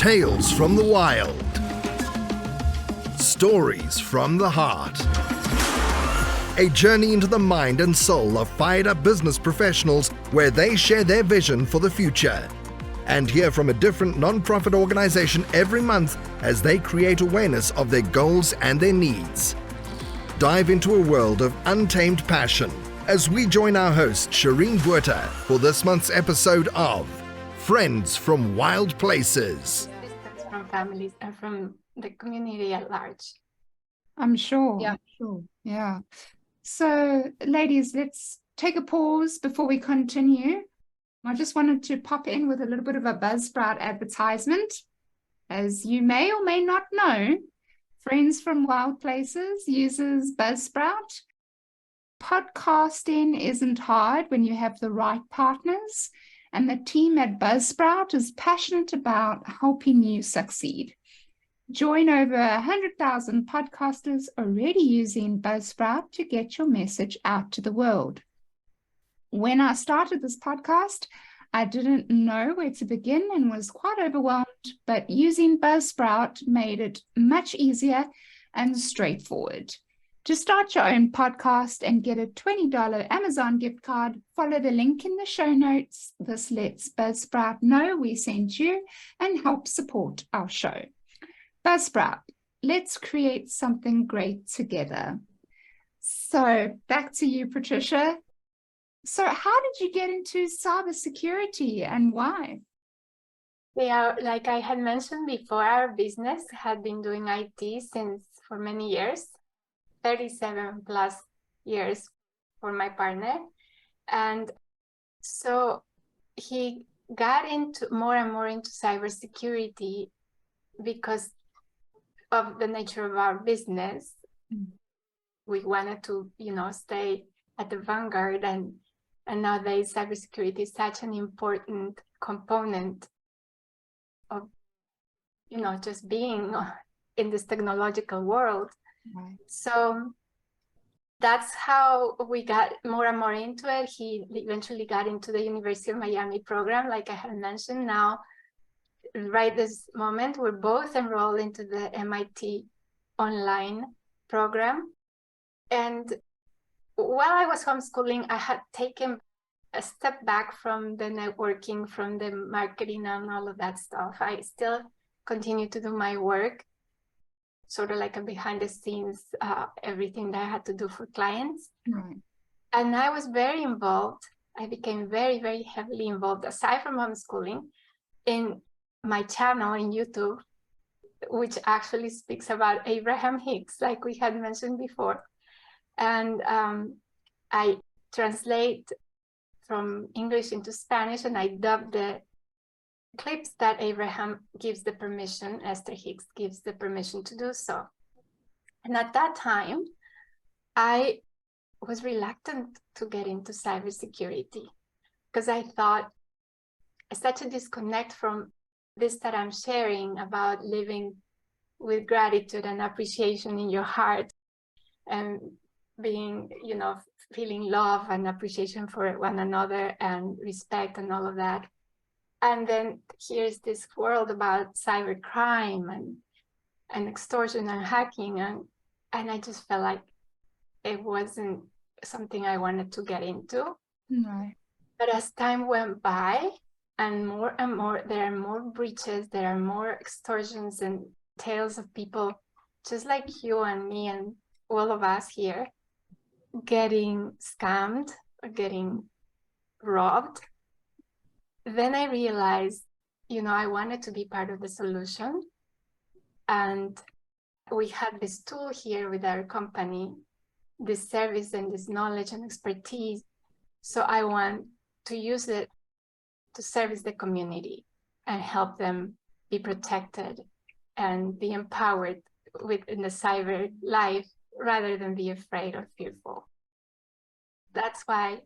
Tales from the wild. Stories from the heart. A journey into the mind and soul of fired-up business professionals where they share their vision for the future. And hear from a different non-profit organization every month as they create awareness of their goals and their needs. Dive into a world of untamed passion as we join our host, Shireen Buerta, for this month's episode of Friends from Wild Places. Distance from families and from the community at large. I'm sure. Yeah. I'm sure. Yeah. So, ladies, let's take a pause before we continue. I just wanted to pop in with a little bit of a Buzzsprout advertisement. As you may or may not know, Friends from Wild Places uses Buzzsprout. Podcasting isn't hard when you have the right partners, and the team at Buzzsprout is passionate about helping you succeed. Join over 100,000 podcasters already using Buzzsprout to get your message out to the world. When I started this podcast, I didn't know where to begin and was quite overwhelmed, but using Buzzsprout made it much easier and straightforward. To start your own podcast and get a $20 Amazon gift card, follow the link in the show notes. This lets Buzzsprout know we sent you and help support our show. Buzzsprout, let's create something great together. So back to you, Patricia. So how did you get into cybersecurity and why? Yeah, like I had mentioned before, our business had been doing IT for many years, 37 plus years for my partner. And so he got into more and more into cybersecurity because of the nature of our business. We wanted to, stay at the vanguard, and nowadays cybersecurity is such an important component of, just being in this technological world. Right. So that's how we got more and more into it. He eventually got into the University of Miami program, like I had mentioned. Now, right this moment, we're both enrolled into the MIT online program. And while I was homeschooling, I had taken a step back from the networking, from the marketing and all of that stuff. I still continue to do my work, sort of like a behind the scenes, everything that I had to do for clients. Right. And I was very involved. I became very, very heavily involved, aside from homeschooling, in my channel in YouTube, which actually speaks about Abraham Hicks, like we had mentioned before. And I translate from English into Spanish, and I dub the clips that Abraham gives the permission, Esther Hicks gives the permission to do so. And at that time, I was reluctant to get into cybersecurity because I thought such a disconnect from this that I'm sharing about living with gratitude and appreciation in your heart and being, feeling love and appreciation for one another and respect and all of that. And then here's this world about cybercrime and extortion and hacking. And I just felt like it wasn't something I wanted to get into. Right. But as time went by, and more, there are more breaches, there are more extortions and tales of people just like you and me and all of us here getting scammed or getting robbed. Then I realized, I wanted to be part of the solution. And we had this tool here with our company, this service and this knowledge and expertise. So I want to use it to service the community and help them be protected and be empowered within the cyber life rather than be afraid or fearful. That's why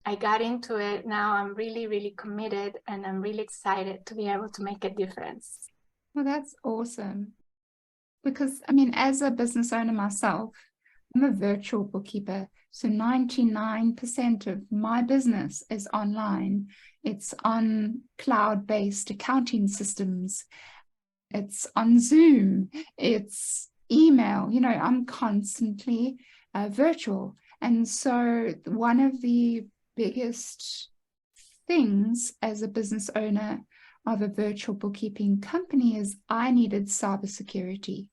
I got into it. Now I'm really, really committed, and I'm really excited to be able to make a difference. Well, that's awesome. Because, as a business owner myself, I'm a virtual bookkeeper. So 99% of my business is online. It's on cloud-based accounting systems. it's on Zoom, it's email, you know, I'm constantly virtual. And so one of the biggest things as a business owner of a virtual bookkeeping company is I needed cybersecurity.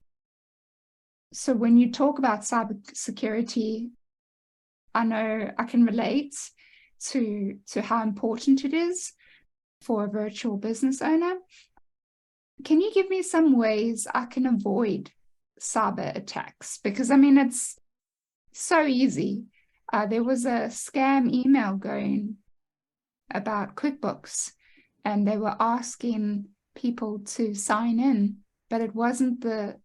So when you talk about cybersecurity, I know I can relate to how important it is for a virtual business owner. Can you give me some ways I can avoid cyber attacks? Because I mean, it's so easy. There was a scam email going about QuickBooks, and they were asking people to sign in, but it wasn't the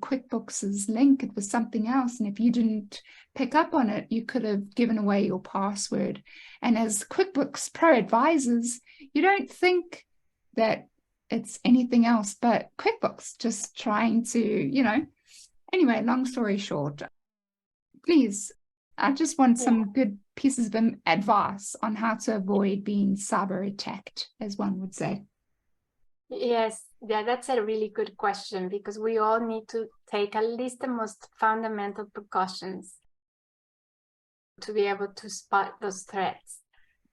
QuickBooks's link, it was something else. And if you didn't pick up on it, you could have given away your password. And as QuickBooks Pro advisors, you don't think that it's anything else but QuickBooks, just trying to, you know, anyway, long story short, please, I just want some good pieces of advice on how to avoid being cyber attacked, as one would say. Yes, yeah, that's a really good question, because we all need to take at least the most fundamental precautions to be able to spot those threats.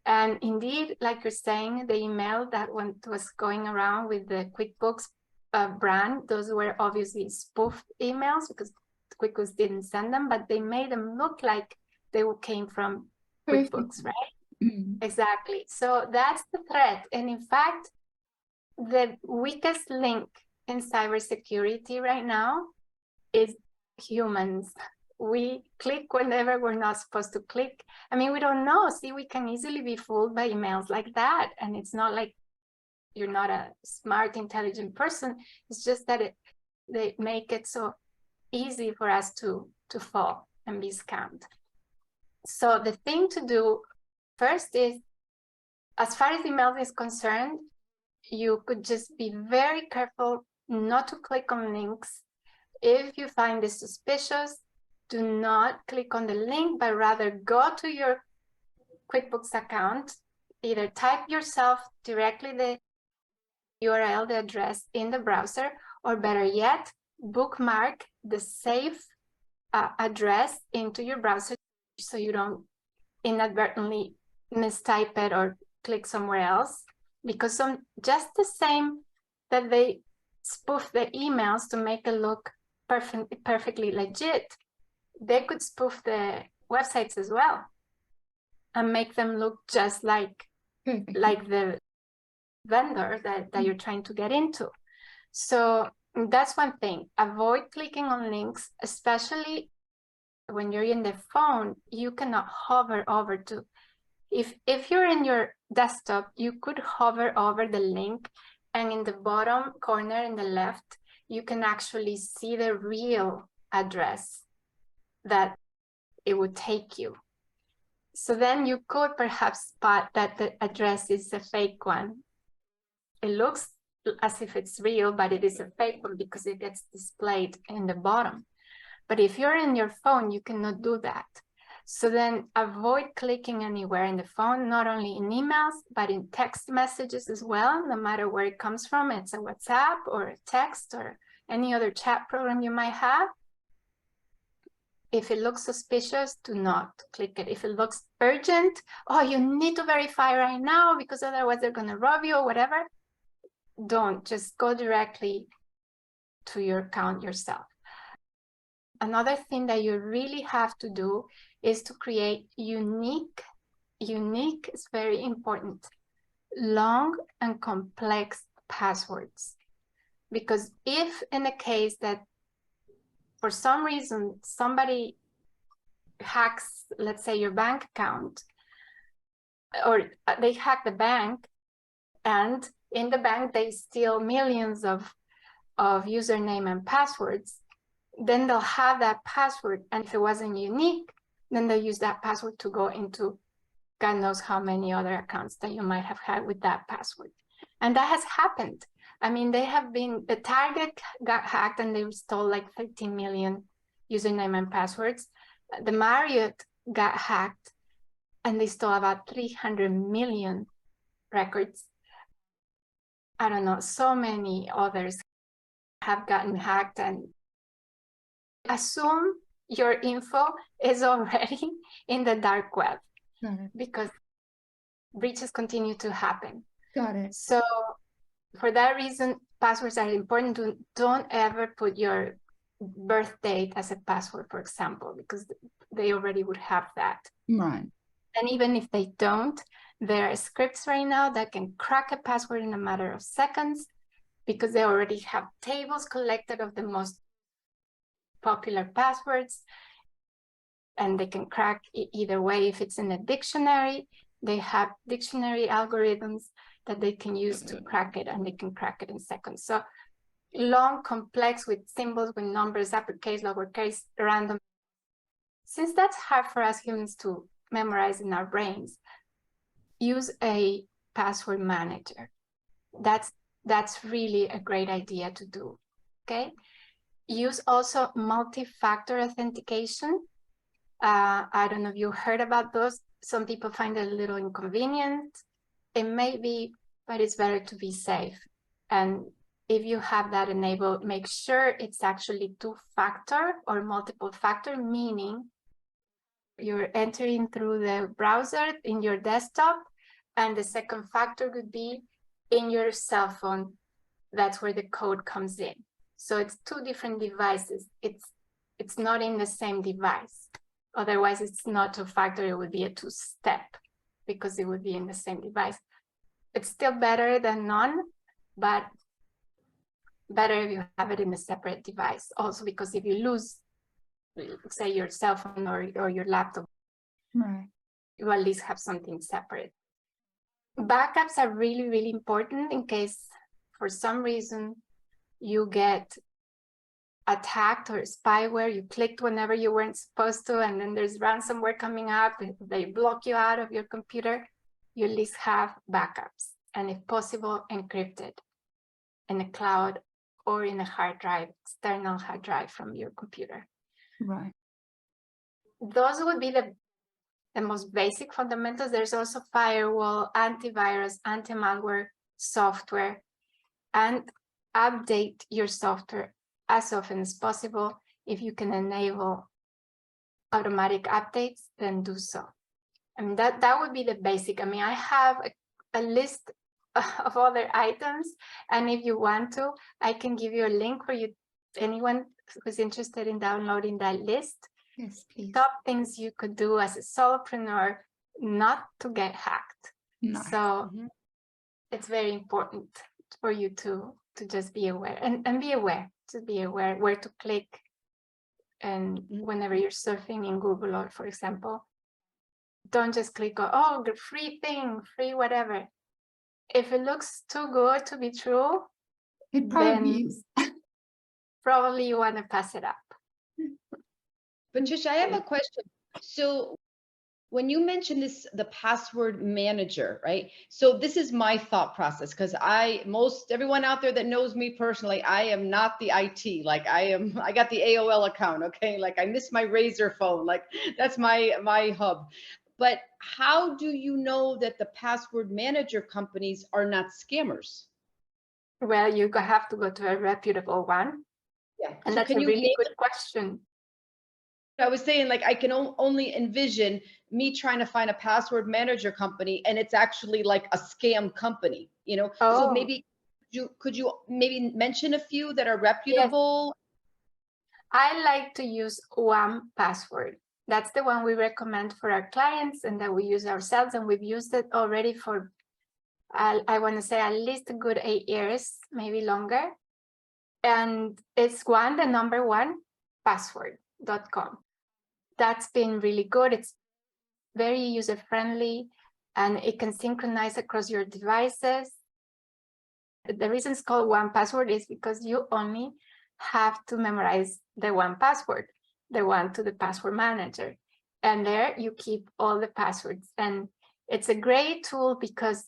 And indeed, like you're saying, the email that was going around with the QuickBooks brand, those were obviously spoofed emails because QuickBooks didn't send them, but they made them look like they came from QuickBooks, right? Mm. Exactly. So that's the threat. And in fact, the weakest link in cybersecurity right now is humans. We click whenever we're not supposed to click. I mean, we don't know. See, we can easily be fooled by emails like that. And it's not like you're not a smart, intelligent person. It's just that they make it so easy for us to fall and be scammed. So the thing to do first is, as far as email is concerned, you could just be very careful not to click on links. If you find this suspicious, do not click on the link, but rather go to your QuickBooks account, either type yourself directly the URL, the address in the browser, or better yet, bookmark the safe address into your browser so you don't inadvertently mistype it or click somewhere else. Because just the same that they spoof the emails to make it look perfectly legit, they could spoof the websites as well and make them look just like the vendor that you're trying to get into. So that's one thing. Avoid clicking on links, especially when you're in the phone. You cannot hover over to. If you're in your desktop, you could hover over the link, and in the bottom corner in the left, you can actually see the real address that it would take you. So then you could perhaps spot that the address is a fake one. It looks as if it's real, but it is a fake one because it gets displayed in the bottom. But if you're in your phone, you cannot do that. So then avoid clicking anywhere in the phone, not only in emails, but in text messages as well, no matter where it comes from. It's a WhatsApp or a text or any other chat program you might have. If it looks suspicious, do not click it. If it looks urgent, oh, you need to verify right now because otherwise they're going to rob you or whatever, don't. Just go directly to your account yourself. Another thing that you really have to do is to create unique is very important, long and complex passwords. Because if in a case that for some reason somebody hacks, let's say, your bank account, or they hack the bank, and in the bank they steal millions of username and passwords, then they'll have that password, and if it wasn't unique, then they'll use that password to go into God knows how many other accounts that you might have had with that password. And that has happened. I mean, the Target got hacked and they stole like 13 million username and passwords. The Marriott got hacked and they stole about 300 million records. I don't know, so many others have gotten hacked, and assume your info is already in the dark web because breaches continue to happen. Got it. So for that reason, passwords are important. Don't ever put your birth date as a password, for example, because they already would have that. Right. And even if they don't, there are scripts right now that can crack a password in a matter of seconds because they already have tables collected of the most popular passwords, and they can crack either way. If it's in a dictionary, they have dictionary algorithms that they can use to crack it, and they can crack it in seconds. So long, complex, with symbols, with numbers, uppercase, lowercase, random. Since that's hard for us humans to memorize in our brains, use a password manager. That's really a great idea to do, okay? Use also multi-factor authentication. I don't know if you heard about those. Some people find it a little inconvenient. It may be, but it's better to be safe. And if you have that enabled, make sure it's actually two-factor or multiple factor, meaning you're entering through the browser in your desktop, and the second factor would be in your cell phone. That's where the code comes in. So it's two different devices. It's not in the same device. Otherwise, it's not two-factor, it would be a two-step because it would be in the same device. It's still better than none, but better if you have it in a separate device. Also, because if you lose, say, your cell phone or your laptop, right, you at least have something separate. Backups are really, really important in case, for some reason, you get attacked or spyware, you clicked whenever you weren't supposed to, and then there's ransomware coming up, they block you out of your computer, you at least have backups, and if possible, encrypted in a cloud or in a hard drive, external hard drive from your computer. right. Those would be the most basic fundamentals. There's also firewall, antivirus, anti-malware software, and update your software as often as possible. If you can enable automatic updates, then do so. I mean, that would be the basic. I mean, I have a list of other items, and if you want to, I can give you a link for you, anyone who's interested in downloading that list. Yes, please. Top things you could do as a solopreneur not to get hacked. Nice. So it's very important for you to just be aware and be aware, to be aware where to click. And whenever you're surfing in Google, or for example, don't just click on, oh, the free thing, free whatever. If it looks too good to be true, It probably is. Probably you want to pass it up. Patricia, I have a question. So when you mentioned this, the password manager, right? So this is my thought process, because everyone out there that knows me personally, I am not the IT. Like I got the AOL account, okay? Like I miss my Razor phone, like that's my hub. But how do you know that the password manager companies are not scammers? Well, you have to go to a reputable one. Yeah. And so that's a really good question. I was saying, like, I can only envision me trying to find a password manager company, and it's actually like a scam company, you know? Oh. So maybe could you maybe mention a few that are reputable? Yes. I like to use 1Password. That's the one we recommend for our clients and that we use ourselves, and we've used it already for, I want to say, at least a good 8 years, maybe longer. And it's the number 1password.com. That's been really good. It's very user-friendly, and it can synchronize across your devices. The reason it's called 1Password is because you only have to memorize the 1Password, the one to the password manager. And there you keep all the passwords. And it's a great tool because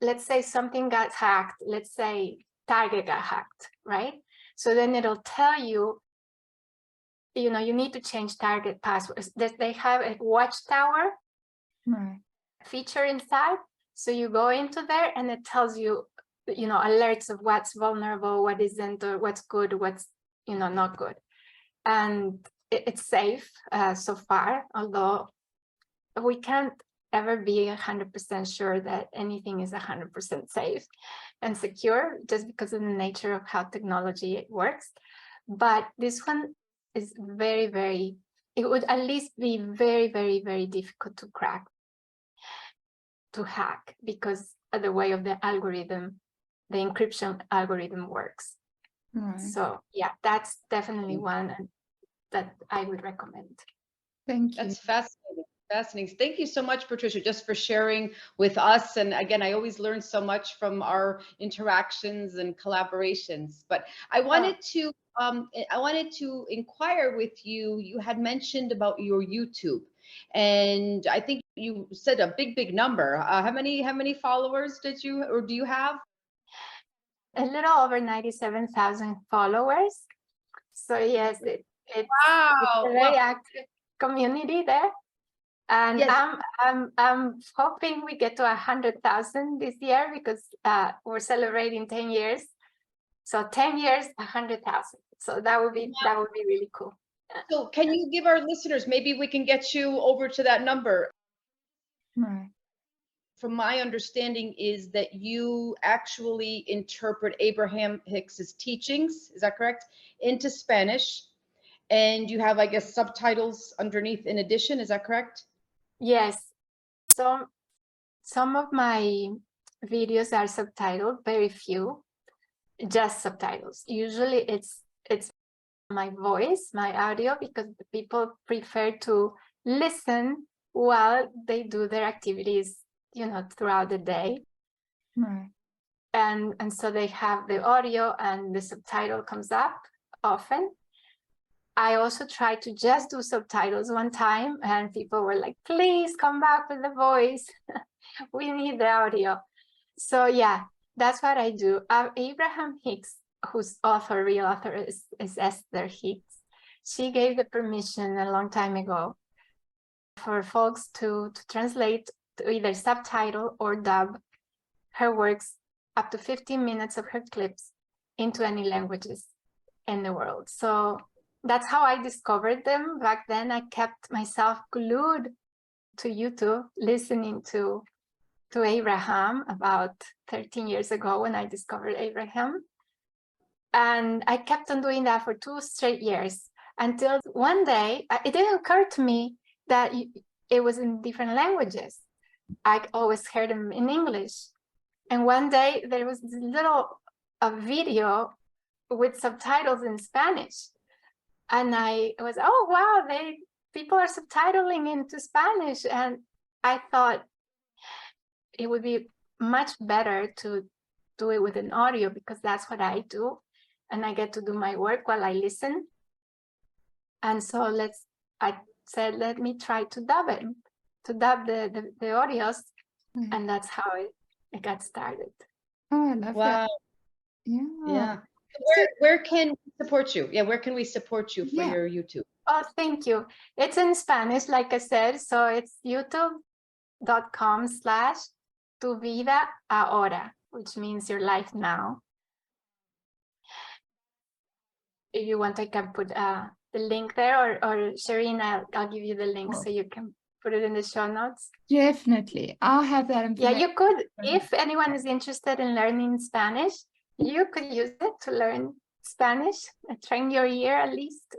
let's say something got hacked, let's say Target got hacked, right? So then it'll tell you, you know, you need to change Target passwords. They have a watchtower feature inside. So you go into there and it tells you, alerts of what's vulnerable, what isn't, or what's good, what's, not good. And it's safe so far, although we can't ever be 100% sure that anything is 100% safe and secure, just because of the nature of how technology works. But this one is very, very, it would at least be very, very, very difficult to crack, to hack, because of the way of the algorithm, the encryption algorithm works. Right. So yeah, that's definitely one that I would recommend. Thank you. That's fascinating. Fascinating. Thank you so much, Patricia, just for sharing with us. And again, I always learn so much from our interactions and collaborations. But I wanted to inquire with you. You had mentioned about your YouTube, and I think you said a big number. How many followers do you have? A little over 97,000 followers. So yes, it's a very active community there. And yes. I'm hoping we get to 100,000 this year, because we're celebrating 10 years. So 10 years, 100,000. So that would be really cool. So can you give our listeners, maybe we can get you over to that number. Right. From my understanding is that you actually interpret Abraham Hicks's teachings, is that correct, into Spanish, and you have, I guess, subtitles underneath in addition, is that correct? Yes. So some of my videos are subtitled, very few, just subtitles. Usually it's my voice, my audio, because the people prefer to listen while they do their activities, throughout the day. Right. And so they have the audio and the subtitle comes up often. I also tried to just do subtitles one time, and people were like, please come back with the voice. We need the audio. So yeah, that's what I do. Abraham Hicks, whose real author is Esther Hicks, she gave the permission a long time ago for folks to translate, to either subtitle or dub her works, up to 15 minutes of her clips, into any languages in the world. So that's how I discovered them. Back then, I kept myself glued to YouTube, listening to Abraham about 13 years ago, when I discovered Abraham. And I kept on doing that for 2 straight years, until one day, it didn't occur to me that it was in different languages. I always heard them in English. And one day there was this little video with subtitles in Spanish. And I was, oh, wow, people are subtitling into Spanish. And I thought it would be much better to do it with an audio, because that's what I do. And I get to do my work while I listen. And so I said, let me try to dub it, to dub the audios. Mm. And that's how it got started. Oh, I love that. Yeah. Where can we support you? Yeah, where can we support you for your YouTube? Oh, thank you. It's in Spanish, like I said. So it's youtube.com/tu vida ahora, which means your life now. If you want, I can put the link there, or Shireen, I'll give you the link so you can put it in the show notes. Definitely. I'll have that information. Yeah, you could, if anyone is interested in learning Spanish, you could use it to learn Spanish and train your ear at least.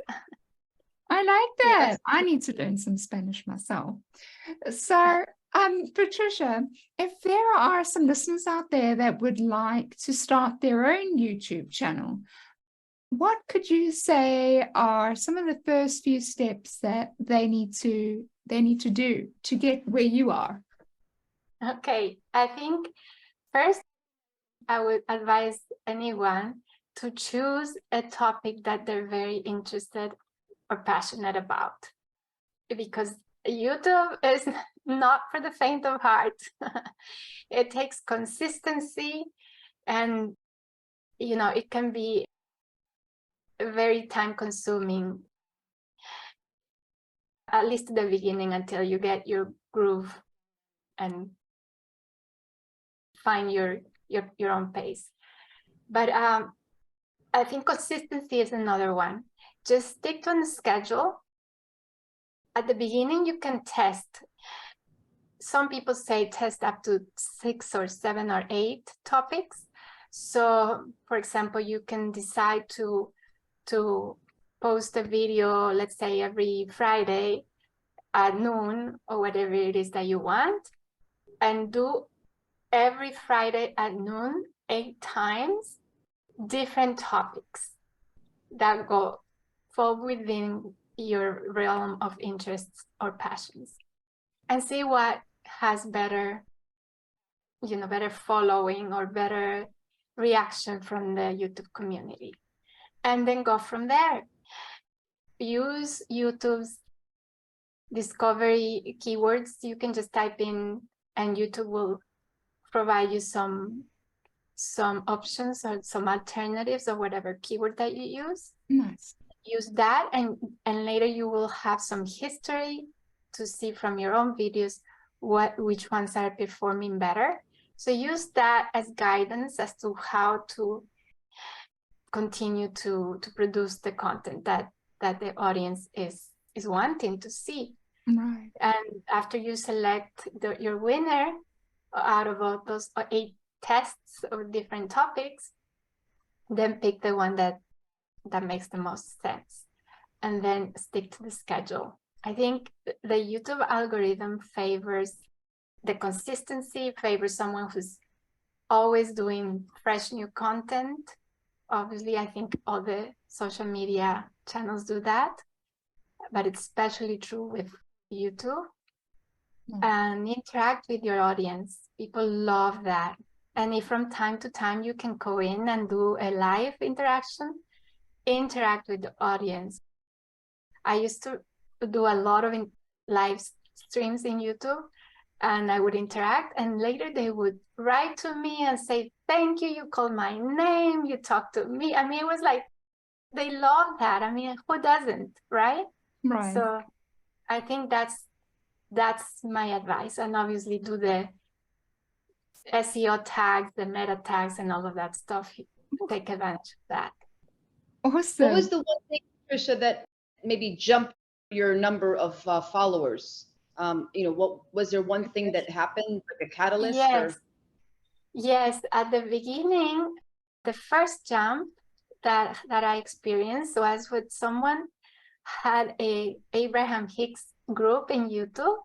I like that. Yes. I need to learn some Spanish myself. So, Patricia, if there are some listeners out there that would like to start their own YouTube channel, what could you say are some of the first few steps that they need to do to get where you are? Okay, I think first I would advise anyone to choose a topic that they're very interested or passionate about, because YouTube is not for the faint of heart. It takes consistency, and it can be very time consuming, at least at the beginning, until you get your groove and find your your own pace. But I think consistency is another one. Just stick to a schedule. At the beginning, you can test. Some people say test up to 6 or 7 or 8 topics. So, for example, you can decide to post a video, let's say every Friday at noon or whatever it is that you want, and do every Friday at noon 8 times different topics that fall within your realm of interests or passions, and see what has better following or better reaction from the YouTube community, and then go from there. Use YouTube's discovery keywords. You can just type in and YouTube will provide you some options or some alternatives or whatever keyword that you use. Nice. Use that, and later you will have some history to see from your own videos which ones are performing better. So use that as guidance as to how to continue to produce the content that the audience is wanting to see. Right. And after you select your winner out of all those 8 tests of different topics, then pick the one that makes the most sense, and then stick to the schedule. I think the YouTube algorithm favors the consistency, favors someone who's always doing fresh new content. Obviously, I think all the social media channels do that, but it's especially true with YouTube. And interact with your audience. People love that. And if from time to time you can go in and do a live interaction, interact with the audience. I used to do a lot of live streams in YouTube, and I would interact, and later they would write to me and say, thank you, you called my name, you talked to me. I mean, it was like, they love that. I mean, who doesn't, right? Right. So I think that's my advice. And obviously do the SEO tags, the meta tags, and all of that stuff. Take advantage of that. Awesome. What was the one thing, Patricia, that maybe jumped your number of followers? What was there one thing that happened, like a catalyst? Yes. Or? Yes, at the beginning, the first jump that I experienced was with someone had a Abraham Hicks group in YouTube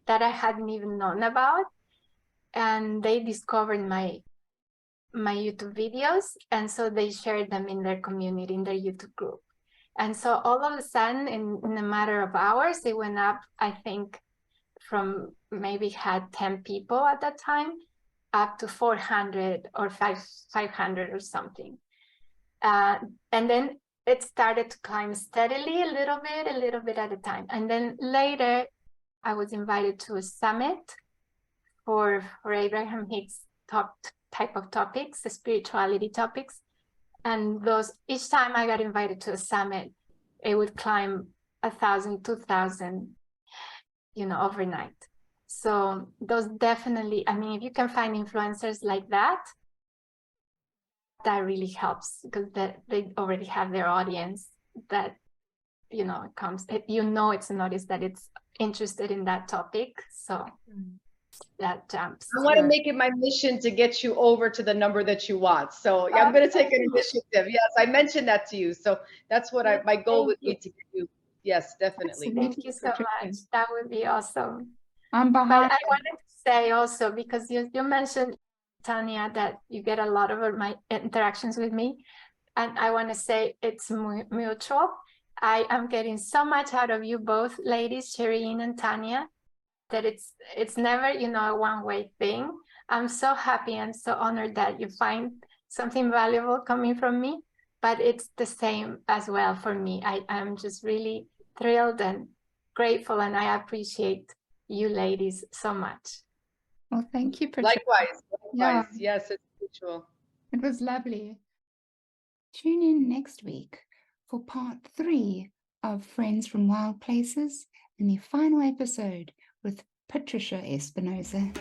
that I hadn't even known about, and they discovered my YouTube videos, and so they shared them in their community, in their YouTube group. And so all of a sudden, in a matter of hours, it went up, I think, from maybe had 10 people at that time, up to 400 or 500 or something. And then it started to climb steadily, a little bit at a time. And then later, I was invited to a summit for Abraham Hicks type of topics, the spirituality topics. And each time I got invited to a summit, it would climb 1,000, 2,000, overnight. So those definitely, I mean, if you can find influencers like that, that really helps, because they already have their audience that, it comes, it's an audience that it's interested in that topic. So that jumps. I want to make it my mission to get you over to the number that you want. So yeah, I'm going to take an initiative. Yes, I mentioned that to you. So that's what my goal would be to get you. Yes, definitely. Thank you so much. That would be awesome. I'm behind. But I wanted to say also, because you mentioned, Tanya, that you get a lot of my interactions with me, and I want to say it's mutual. I am getting so much out of you both, ladies, Shireen and Tanya, that it's never, a one-way thing. I'm so happy and so honored that you find something valuable coming from me, but it's the same as well for me. I'm just really thrilled and grateful, and I appreciate you ladies so much. Well, thank you, Patricia. Likewise. Yeah. Yes, it's mutual. It was lovely. Tune in next week for part 3 of Friends from Wild Places and the final episode with Patricia Espinosa.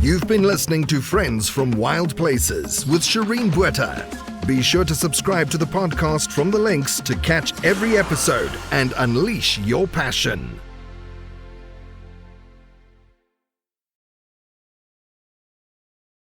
You've been listening to Friends from Wild Places with Shireen Bueta. Be sure to subscribe to the podcast from the links to catch every episode and unleash your passion.